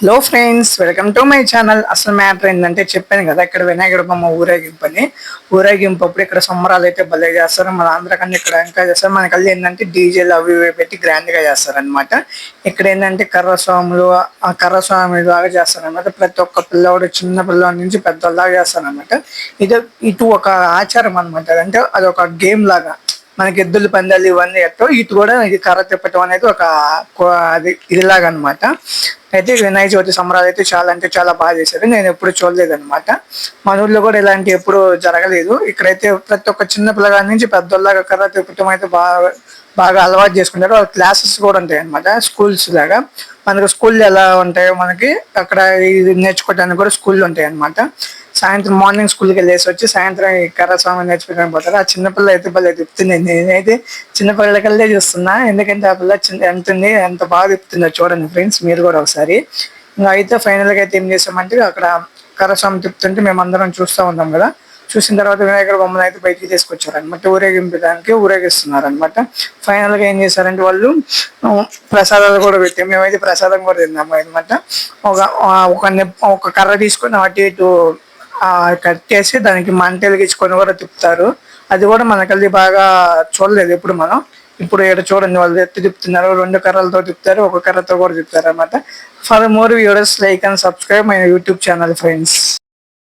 Hello friends, welcome to my channel. అసలు matter ఏంటంటే చెప్పాను కదా, ఇక్కడ వినాయకుడు బొమ్మ ఊరేగింపు అని. ఊరేగింపు అప్పుడు ఇక్కడ సంబరాలు అయితే భలే చేస్తారు. మన ఆంధ్ర కన్నా ఇక్కడ ఇంకా చేస్తారు. మన కల్లా ఏంటంటే డీజేలు అవి ఇవి పెట్టి గ్రాండ్ గా చేస్తారనమాట. ఇక్కడ ఏంటంటే కర్రస్వాములు, ఆ కర్రస్వామి లాగా చేస్తారనమాట. ప్రతి ఒక్క పిల్లవాడు, చిన్న పిల్లవాడి నుంచి పెద్దలాగా చేస్తారనమాట. ఇటు ఒక ఆచారం అనమాట. అంటే అది ఒక గేమ్ లాగా. మనకి ఎద్దుల పందాలు ఇవన్నీ ఎట్టో ఇటు కూడా ఇది కర్ర తిప్పటం అనేది ఒక అది ఇదిలాగా అనమాట. అయితే వినాయక చవితి సంబరాలు అయితే చాలా అంటే చాలా బాగా చేశారు. నేను ఎప్పుడు చూడలేదు అనమాట. మన ఊర్లో కూడా ఇలాంటి ఎప్పుడు జరగలేదు. ఇక్కడైతే ప్రతి ఒక్క చిన్న పిల్లగాడి నుంచి పెద్దోళ్ళగా కర్ర తిప్పటం అయితే బాగా బాగా అలవాటు చేసుకుంటారు. వాళ్ళ క్లాసెస్ కూడా ఉంటాయి అనమాట, స్కూల్స్ లాగా. మనకు స్కూల్ ఎలా ఉంటాయో మనకి అక్కడ ఇది నేర్చుకోవడానికి కూడా స్కూళ్ళు ఉంటాయి అనమాట. సాయంత్రం మార్నింగ్ స్కూల్కి వెళ్ళేసి వచ్చి సాయంత్రం ఈ కర్రస్వామి నేర్చుకోవడానికి పోతారు. ఆ చిన్నపిల్ల అయితే భలే తిప్పుతుంది. నేనైతే చిన్నపిల్లకల్లే చూస్తున్నా, ఎందుకంటే ఆ పిల్ల ఎంత ఉంది, ఎంత బాగా తిప్పుతుందో చూడండి ఫ్రెండ్స్, మీరు కూడా ఒకసారి. ఇంకా అయితే ఫైనల్గా అయితే ఏం చేసామంటే అక్కడ కర్రస్వామి తిప్పుతుంటే మేము అందరం చూస్తూ ఉంటాం కదా. చూసిన తర్వాత వినాయకుడు బొమ్మను అయితే బయటికి తీసుకొచ్చారు అనమాట. ఊరేగింపడానికి ఊరేగిస్తున్నారు అనమాట. ఫైనల్ గా ఏం చేశారంటే వాళ్ళు ప్రసాదాలు కూడా పెట్టి, మేమైతే ప్రసాదం కూడా తిన్నాము అనమాట. ఒక ఒక కర్ర తీసుకొని అటు ఇటు కట్ చేసి దానికి మంట వెలిగించుకొని కూడా తిప్పుతారు. అది కూడా మనకల్లి బాగా చూడలేదు ఎప్పుడు మనం. ఇప్పుడు ఇక్కడ చూడండి, వాళ్ళు ఎత్తి తిప్పుతున్నారు. 2 కర్రలతో తిప్పుతారు, ఒక కర్రతో కూడా తిప్పుతారు అనమాట. For more videos like and subscribe my YouTube channel friends.